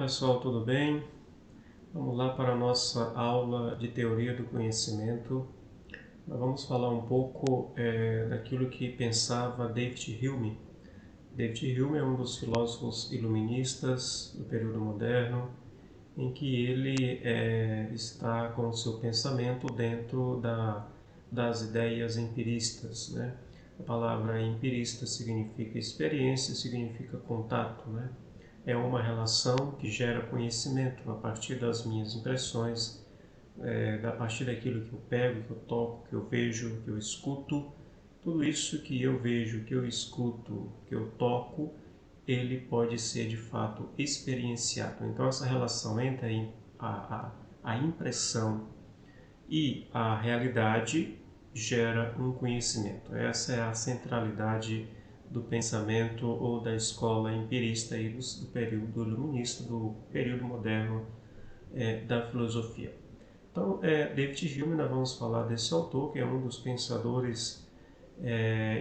pessoal, tudo bem? Vamos lá para a nossa aula de teoria do conhecimento. Nós vamos falar um pouco daquilo que pensava David Hume. David Hume é um dos filósofos iluministas do período moderno, em que ele está com o seu pensamento dentro das ideias empiristas, né? A palavra empirista significa experiência, significa contato, né? É uma relação que gera conhecimento a partir das minhas impressões, a partir daquilo que eu pego, que eu toco, que eu vejo, que eu escuto. Tudo isso que eu vejo, que eu escuto, que eu toco, ele pode ser de fato experienciado. Então essa relação entre a impressão e a realidade gera um conhecimento. Essa é a centralidade do pensamento ou da escola empirista aí do período iluminista, do período moderno da filosofia. Então, David Hume, nós vamos falar desse autor, que é um dos pensadores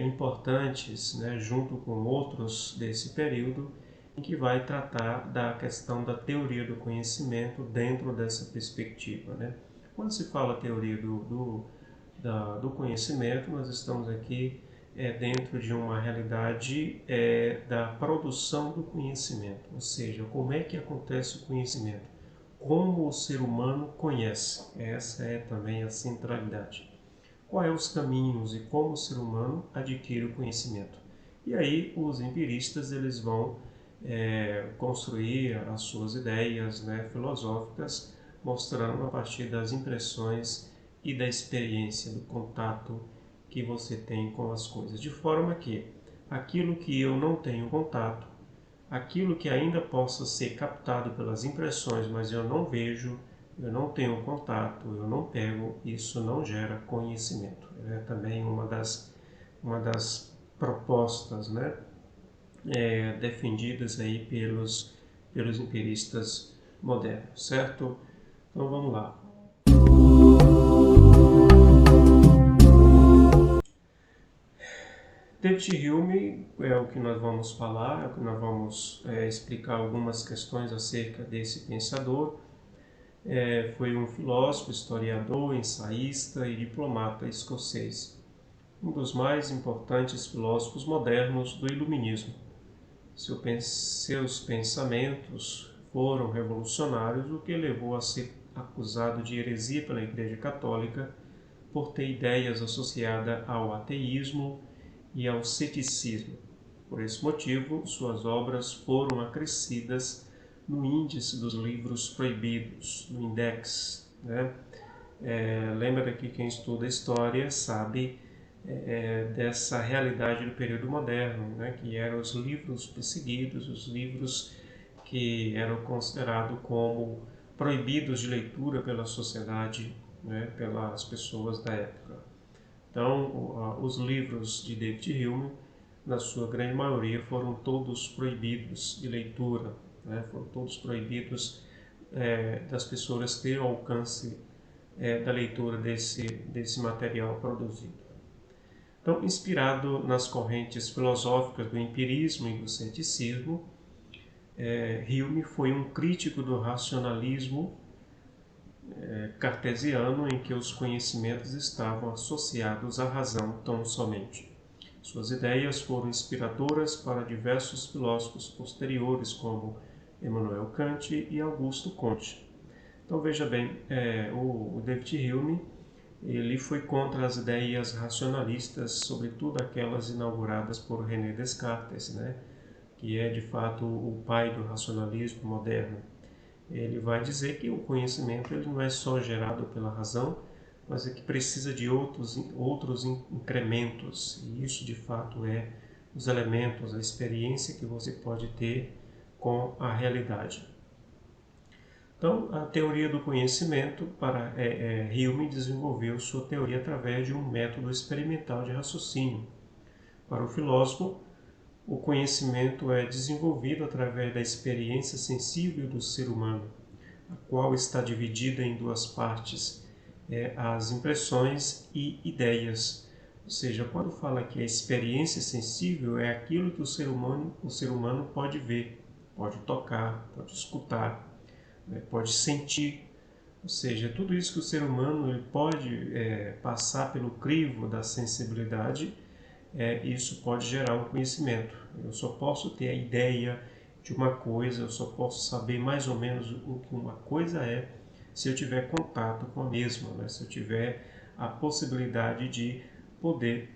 importantes, né, junto com outros desse período, em que vai tratar da questão da teoria do conhecimento dentro dessa perspectiva, né? Quando se fala teoria do conhecimento, nós estamos aqui dentro de uma realidade da produção do conhecimento, ou seja, como é que acontece o conhecimento, como o ser humano conhece. Essa é também a centralidade. Quais são os caminhos e como o ser humano adquire o conhecimento. E aí os empiristas eles vão construir as suas ideias, né, filosóficas, mostrando a partir das impressões e da experiência, do contato que você tem com as coisas. De forma que aquilo que eu não tenho contato, aquilo que ainda possa ser captado pelas impressões, mas eu não vejo, eu não tenho contato, eu não pego, isso não gera conhecimento. É também uma das propostas, né, defendidas aí pelos empiristas modernos, certo? Então vamos lá. David Hume é o que nós vamos falar, é o que nós vamos explicar algumas questões acerca desse pensador. Foi um filósofo, historiador, ensaísta e diplomata escocês, um dos mais importantes filósofos modernos do Iluminismo. Seus pensamentos foram revolucionários, o que levou a ser acusado de heresia pela Igreja Católica por ter ideias associadas ao ateísmo e ao ceticismo. Por esse motivo, suas obras foram acrescidas no índice dos livros proibidos, no index, né? Lembra que quem estuda história sabe dessa realidade do período moderno, né? Que eram os livros perseguidos, os livros que eram considerados como proibidos de leitura pela sociedade, né? Pelas pessoas da época. Então, os livros de David Hume, na sua grande maioria, foram todos proibidos de leitura, né? Foram todos proibidos das pessoas terem o alcance da leitura desse material produzido. Então, inspirado nas correntes filosóficas do empirismo e do ceticismo, Hume foi um crítico do racionalismo cartesiano, em que os conhecimentos estavam associados à razão tão somente. Suas ideias foram inspiradoras para diversos filósofos posteriores, como Immanuel Kant e Augusto Comte. Então veja bem, o David Hume ele foi contra as ideias racionalistas, sobretudo aquelas inauguradas por René Descartes, né, que é de fato o pai do racionalismo moderno. Ele vai dizer que o conhecimento ele não é só gerado pela razão, mas é que precisa de outros incrementos, e isso de fato é os elementos, a experiência que você pode ter com a realidade. Então, a teoria do conhecimento, para Hume desenvolveu sua teoria através de um método experimental de raciocínio. Para o filósofo, o conhecimento é desenvolvido através da experiência sensível do ser humano, a qual está dividida em duas partes, as impressões e ideias. Ou seja, quando fala que a experiência sensível é aquilo que o ser humano pode ver, pode tocar, pode escutar, né? Pode sentir. Ou seja, tudo isso que o ser humano ele pode passar pelo crivo da sensibilidade, isso pode gerar um conhecimento. Eu só posso ter a ideia de uma coisa, eu só posso saber mais ou menos o que uma coisa é se eu tiver contato com a mesma, né? Se eu tiver a possibilidade de poder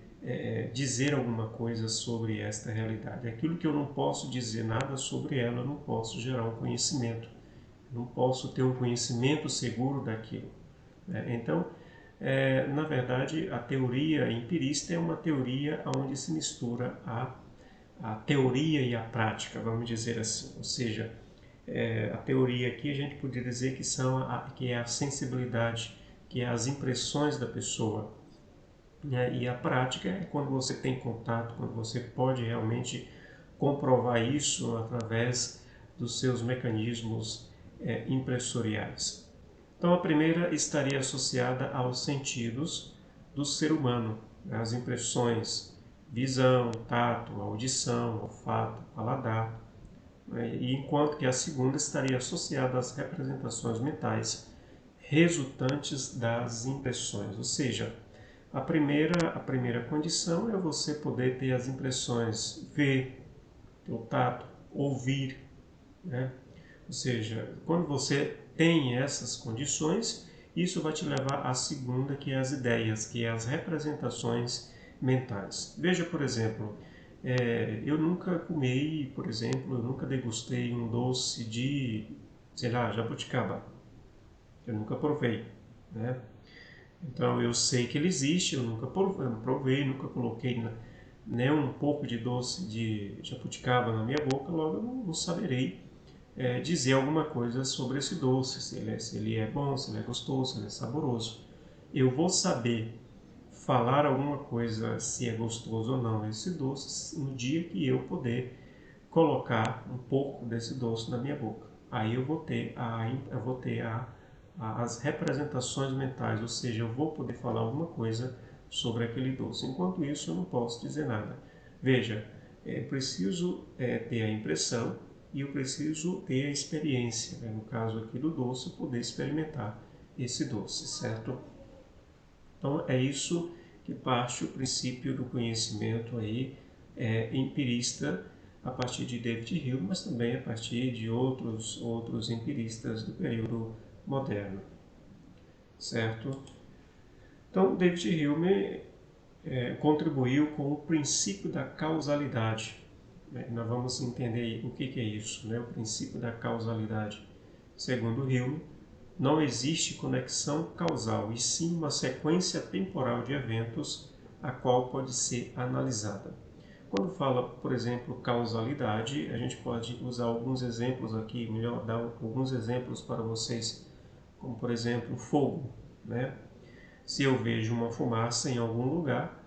dizer alguma coisa sobre esta realidade. Aquilo que eu não posso dizer nada sobre ela, eu não posso gerar um conhecimento. Não posso ter um conhecimento seguro daquilo, né? Então, na verdade, a teoria empirista é uma teoria onde se mistura a teoria e a prática, vamos dizer assim. Ou seja, a teoria aqui a gente poderia dizer que é a sensibilidade, que é as impressões da pessoa, né? E a prática é quando você tem contato, quando você pode realmente comprovar isso através dos seus mecanismos impressoriais. Então, a primeira estaria associada aos sentidos do ser humano, né? As impressões, visão, tato, audição, olfato, paladar, né? E enquanto que a segunda estaria associada às representações mentais resultantes das impressões, ou seja, a primeira condição é você poder ter as impressões, ver, ter o tato, ouvir, né? Ou seja, quando você tem essas condições, isso vai te levar à segunda, que é as ideias, que é as representações mentais. Veja, por exemplo, eu nunca comi, por exemplo, eu nunca degustei um doce de, sei lá, jabuticaba. Eu nunca provei, né? Então eu sei que ele existe, eu nunca provei, nunca coloquei nem um pouco de doce de jabuticaba na minha boca, logo eu não saberei dizer alguma coisa sobre esse doce, se ele é bom, se ele é gostoso, se ele é saboroso. Eu vou saber falar alguma coisa se é gostoso ou não esse doce no dia que eu poder colocar um pouco desse doce na minha boca. Aí eu vou ter as representações mentais, ou seja, eu vou poder falar alguma coisa sobre aquele doce. Enquanto isso, eu não posso dizer nada. Veja, eu preciso ter a impressão e eu preciso ter a experiência, né? No caso aqui do doce, poder experimentar esse doce, certo? Então é isso que parte o princípio do conhecimento aí empirista a partir de David Hume, mas também a partir de outros empiristas do período moderno, certo? Então David Hume contribuiu com o princípio da causalidade. Nós vamos entender o que é isso, né? O princípio da causalidade. Segundo Hume, não existe conexão causal, e sim uma sequência temporal de eventos a qual pode ser analisada. Quando fala, por exemplo, causalidade, a gente pode usar alguns exemplos aqui, melhor dar alguns exemplos para vocês, como por exemplo, fogo, né? Se eu vejo uma fumaça em algum lugar,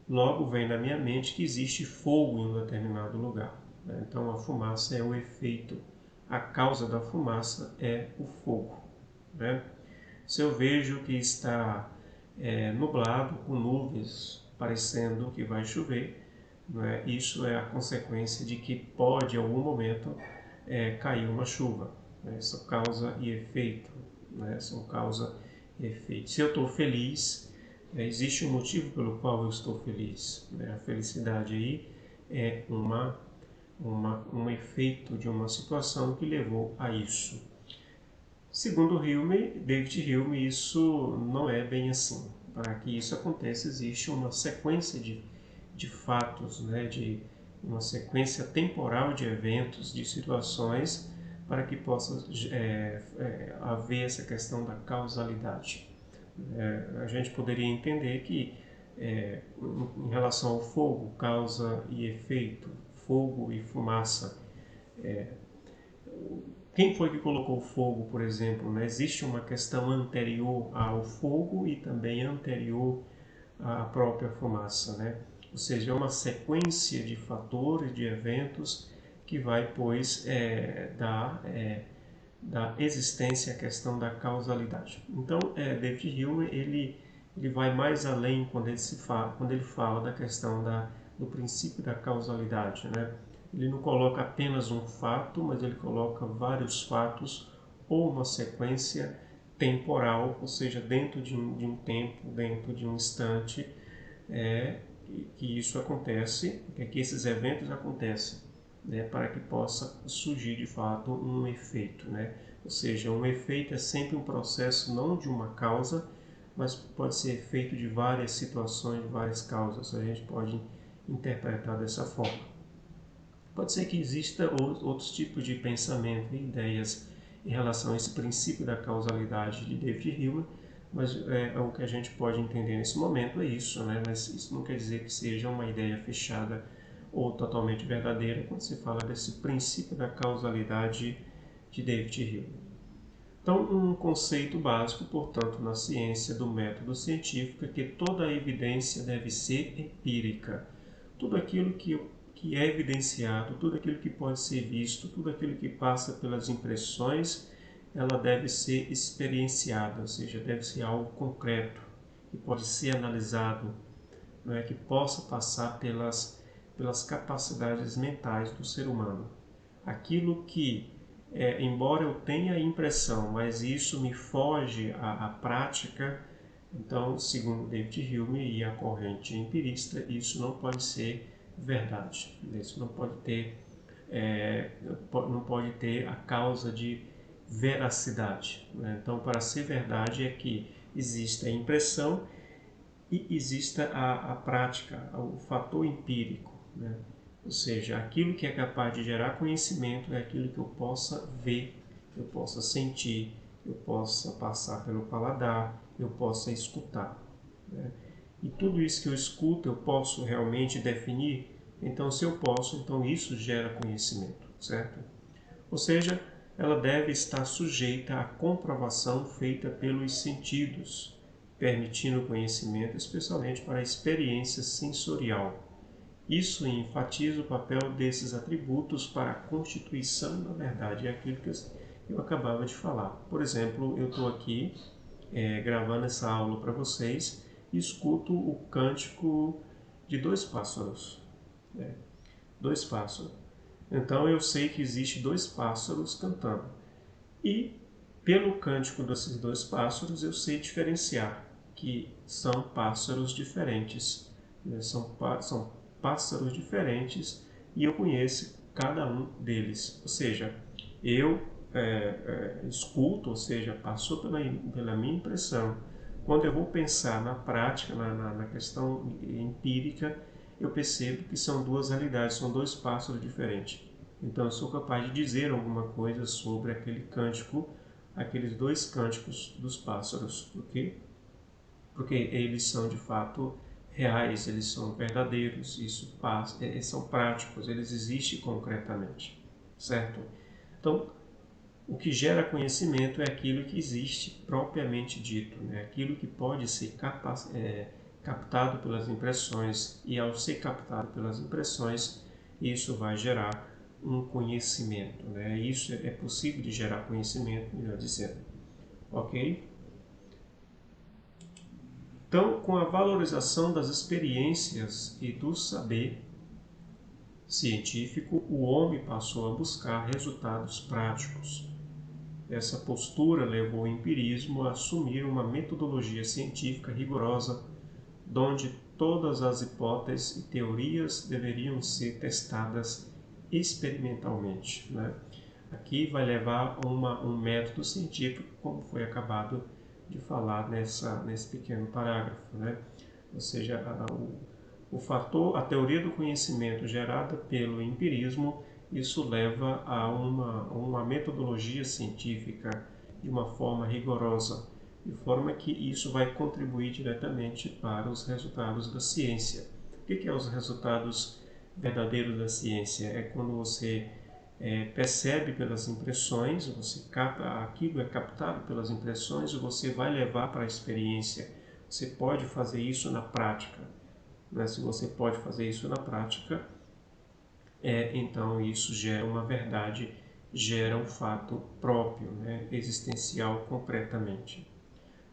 logo vem na minha mente que existe fogo em um determinado lugar, né? Então a fumaça é o efeito, a causa da fumaça é o fogo, né? Se eu vejo que está nublado, com nuvens, parecendo que vai chover, né? Isso é a consequência de que pode, em algum momento, cair uma chuva, né? São causa e efeito, né? São causa e efeito. Se eu estou feliz, existe um motivo pelo qual eu estou feliz, né? A felicidade aí é um efeito de uma situação que levou a isso. Segundo David Hume, isso não é bem assim. Para que isso aconteça, existe uma sequência de fatos, né, de uma sequência temporal de eventos, de situações, para que possa haver essa questão da causalidade. A gente poderia entender que, em relação ao fogo, causa e efeito, fogo e fumaça, quem foi que colocou o fogo, por exemplo, né? Existe uma questão anterior ao fogo e também anterior à própria fumaça, né? Ou seja, é uma sequência de fatores, de eventos que vai, pois, dar existência à questão da causalidade. Então, David Hume ele vai mais além quando ele fala da questão do princípio da causalidade, né? Ele não coloca apenas um fato, mas ele coloca vários fatos ou uma sequência temporal, ou seja, dentro de um tempo, dentro de um instante, que isso acontece, que esses eventos acontecem, né, para que possa surgir de fato um efeito, né? Ou seja, um efeito é sempre um processo não de uma causa, mas pode ser efeito de várias situações, de várias causas. A gente pode interpretar dessa forma. Pode ser que exista outros tipos de pensamento e ideias em relação a esse princípio da causalidade de David Hume, mas o que a gente pode entender nesse momento é isso, né? Mas isso não quer dizer que seja uma ideia fechada ou totalmente verdadeira quando se fala desse princípio da causalidade de David Hume. Então, um conceito básico, portanto, na ciência do método científico é que toda a evidência deve ser empírica. Tudo aquilo que é evidenciado, tudo aquilo que pode ser visto, tudo aquilo que passa pelas impressões, ela deve ser experienciada, ou seja, deve ser algo concreto, que pode ser analisado, não é, que possa passar pelas capacidades mentais do ser humano. Aquilo que, embora eu tenha a impressão, mas isso me foge à prática, então, segundo David Hume e a corrente empirista, isso não pode ser verdade. Isso não pode ter a causa de veracidade, né? Então, para ser verdade é que exista a impressão e exista a prática, o fator empírico, né? Ou seja, aquilo que é capaz de gerar conhecimento é aquilo que eu possa ver, eu possa sentir, eu possa passar pelo paladar, eu possa escutar, né? E tudo isso que eu escuto eu posso realmente definir. Então, se eu posso, então isso gera conhecimento, certo? Ou seja, ela deve estar sujeita à comprovação feita pelos sentidos, permitindo o conhecimento, especialmente para a experiência sensorial. Isso enfatiza o papel desses atributos para a constituição da verdade, é aquilo que eu acabava de falar. Por exemplo, eu estou aqui gravando essa aula para vocês e escuto o cântico de dois pássaros. Dois pássaros. Então eu sei que existe dois pássaros cantando. E pelo cântico desses dois pássaros eu sei diferenciar que são pássaros diferentes, né? São pássaros diferentes e eu conheço cada um deles. Ou seja, eu escuto, ou seja, passou pela minha impressão. Quando eu vou pensar na prática, na questão empírica, eu percebo que são duas realidades, são dois pássaros diferentes. Então eu sou capaz de dizer alguma coisa sobre aquele cântico, aqueles dois cânticos dos pássaros. Por quê? Porque eles são de fato reais, eles são verdadeiros, eles são práticos, eles existem concretamente, certo? Então, o que gera conhecimento é aquilo que existe propriamente dito, né? Aquilo que pode ser captado pelas impressões, e ao ser captado pelas impressões, isso vai gerar um conhecimento, né? Isso é possível de gerar conhecimento, melhor dizendo, ok? Então, com a valorização das experiências e do saber científico, o homem passou a buscar resultados práticos. Essa postura levou o empirismo a assumir uma metodologia científica rigorosa, onde todas as hipóteses e teorias deveriam ser testadas experimentalmente, né? Aqui vai levar a um método científico, como foi acabado de falar nesse pequeno parágrafo, né? Ou seja, a teoria do conhecimento gerada pelo empirismo, isso leva a uma metodologia científica de uma forma rigorosa, de forma que isso vai contribuir diretamente para os resultados da ciência. O que é os resultados verdadeiros da ciência? É quando você percebe pelas impressões, aquilo é captado pelas impressões e você vai levar para a experiência. Você pode fazer isso na prática, né? Se você pode fazer isso na prática, então isso gera uma verdade, gera um fato próprio, né? Existencial concretamente.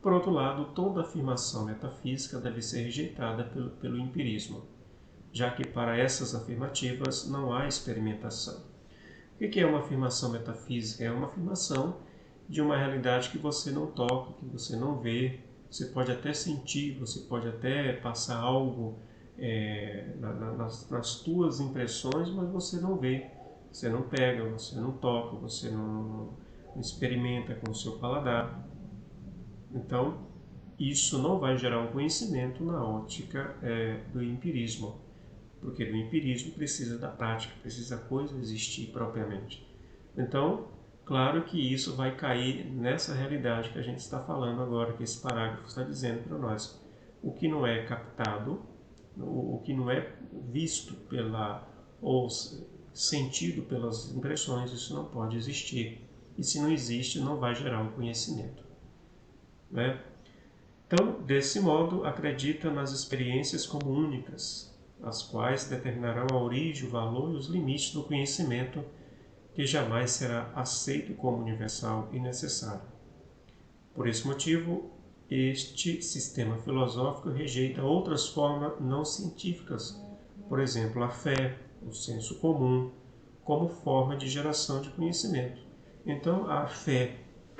Por outro lado, toda afirmação metafísica deve ser rejeitada pelo empirismo. já que para essas afirmativas não há experimentação. O que é uma afirmação metafísica? É uma afirmação de uma realidade que você não toca, que você não vê, você pode até sentir, você pode até passar algo nas tuas impressões, mas você não vê, você não pega, você não toca, você não experimenta com o seu paladar. Então, isso não vai gerar um conhecimento na ótica do empirismo, porque do empirismo precisa da prática, precisa a coisa existir propriamente. Então, claro que isso vai cair nessa realidade que a gente está falando agora, que esse parágrafo está dizendo para nós. O que não é captado, o que não é visto ou sentido pelas impressões, isso não pode existir. E se não existe, não vai gerar um conhecimento. Né? Então, desse modo, acredita nas experiências como únicas, as quais determinarão a origem, o valor e os limites do conhecimento, que jamais será aceito como universal e necessário. Por esse motivo, este sistema filosófico rejeita outras formas não científicas, por exemplo, a fé, o senso comum, como forma de geração de conhecimento. Então, a fé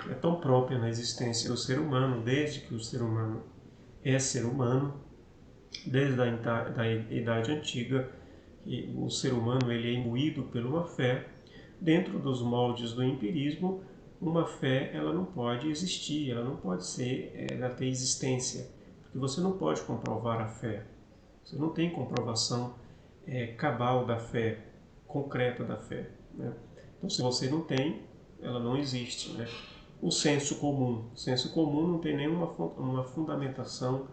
é tão própria na existência do ser humano, desde que o ser humano é ser humano, desde a Idade Antiga, que o ser humano ele é imbuído por uma fé. Dentro dos moldes do empirismo, uma fé ela não pode existir, ela não pode ela ter existência, porque você não pode comprovar a fé. Você não tem comprovação cabal da fé, concreta da fé. Né? Então, se você não tem, ela não existe. Né? O senso comum não tem nenhuma uma fundamentação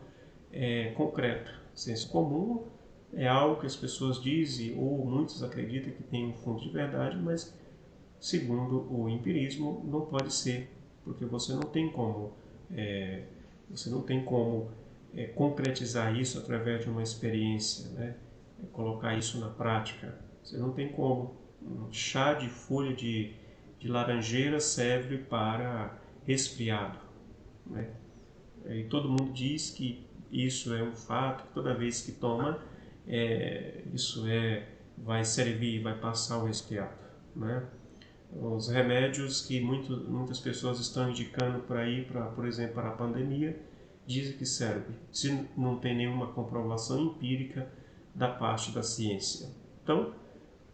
concreta. O senso comum é algo que as pessoas dizem, ou muitos acreditam que tem um fundo de verdade, mas segundo o empirismo não pode ser, porque você não tem como, concretizar isso através de uma experiência, né? Colocar isso na prática. Você não tem como. Um chá de folha de laranjeira serve para resfriado, né? E todo mundo diz que isso é um fato, que toda vez que toma, vai servir, vai passar o resfriado, né? Os remédios que muitas pessoas estão indicando para ir, por exemplo, para a pandemia, dizem que serve, se não tem nenhuma comprovação empírica da parte da ciência. Então,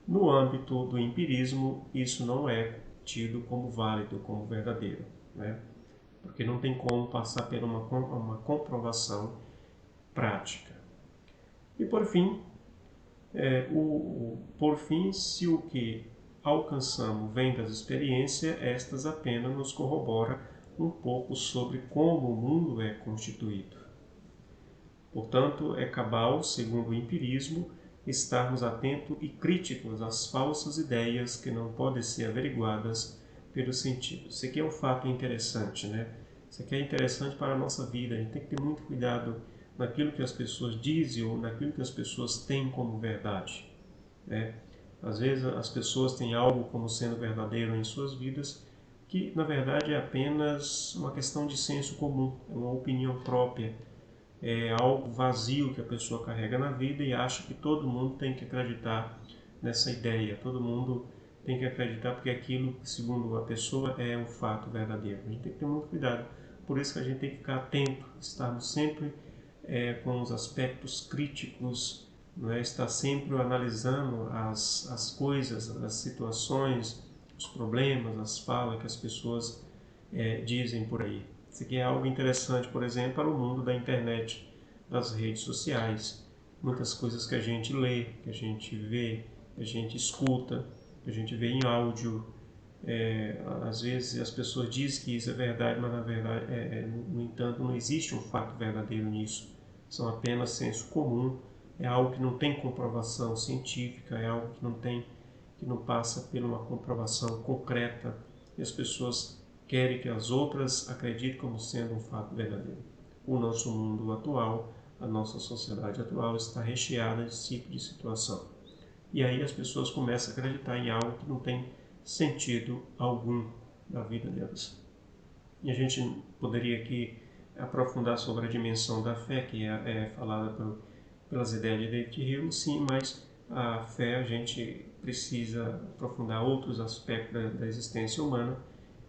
no âmbito do empirismo, isso não é tido como válido, como verdadeiro, né? Porque não tem como passar por uma comprovação prática. E por fim, se o que alcançamos vem das experiências, estas apenas nos corroboram um pouco sobre como o mundo é constituído. Portanto, é cabal, segundo o empirismo, estarmos atentos e críticos às falsas ideias que não podem ser averiguadas pelos sentidos. Isso aqui é um fato interessante, né? Isso aqui é interessante para a nossa vida. A gente tem que ter muito cuidado naquilo que as pessoas dizem ou naquilo que as pessoas têm como verdade, né? Às vezes as pessoas têm algo como sendo verdadeiro em suas vidas que, na verdade, é apenas uma questão de senso comum, é uma opinião própria, é algo vazio que a pessoa carrega na vida e acha que todo mundo tem que acreditar nessa ideia, todo mundo tem que acreditar porque aquilo, segundo a pessoa, é um fato verdadeiro. A gente tem que ter muito cuidado, por isso que a gente tem que ficar atento, estarmos sempre com os aspectos críticos, não é? Estar sempre analisando as coisas, as situações, os problemas, as falas que as pessoas dizem por aí. Isso aqui é algo interessante, por exemplo, para o mundo da internet, das redes sociais. Muitas coisas que a gente lê, que a gente vê, que a gente escuta, que a gente vê em áudio. Às vezes as pessoas dizem que isso é verdade, mas na verdade, no entanto, não existe um fato verdadeiro nisso. São apenas senso comum, é algo que não tem comprovação científica, é algo que não passa por uma comprovação concreta, e as pessoas querem que as outras acreditem como sendo um fato verdadeiro. O nosso mundo atual, a nossa sociedade atual está recheada desse tipo de situação. E aí as pessoas começam a acreditar em algo que não tem sentido algum na vida delas. E a gente poderia aqui aprofundar sobre a dimensão da fé, que é falada pelas ideias de David Hume, sim, mas a fé a gente precisa aprofundar outros aspectos da existência humana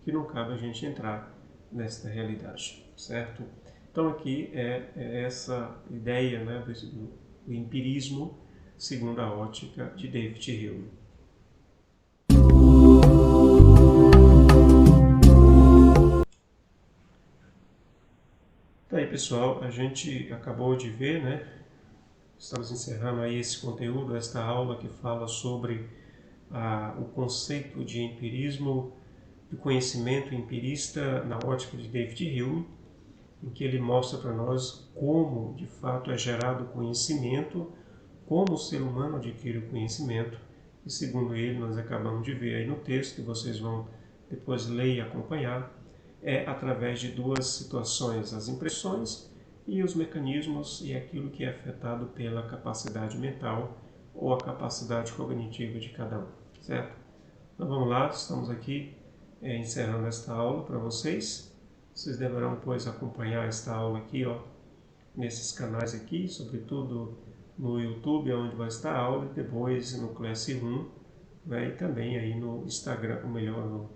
que não cabe a gente entrar nesta realidade, certo? Então aqui é essa ideia, né, do empirismo segundo a ótica de David Hume. Então aí pessoal, a gente acabou de ver, né? Estamos encerrando aí esse conteúdo, esta aula que fala sobre o conceito de empirismo, do conhecimento empirista na ótica de David Hume, em que ele mostra para nós como de fato é gerado o conhecimento, como o ser humano adquire o conhecimento, e segundo ele, nós acabamos de ver aí no texto, que vocês vão depois ler e acompanhar, é através de duas situações, as impressões e os mecanismos e aquilo que é afetado pela capacidade mental ou a capacidade cognitiva de cada um, certo? Então vamos lá, estamos aqui encerrando esta aula para vocês. Vocês deverão depois acompanhar esta aula aqui, ó, nesses canais aqui, sobretudo no YouTube, onde vai estar a aula, e depois no Classroom, né, e também aí no Instagram, ou melhor,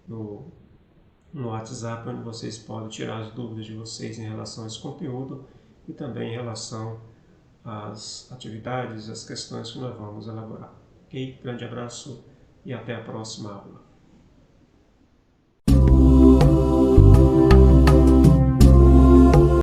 no WhatsApp, onde vocês podem tirar as dúvidas de vocês em relação a esse conteúdo e também em relação às atividades, às questões que nós vamos elaborar. Ok? Grande abraço e até a próxima aula.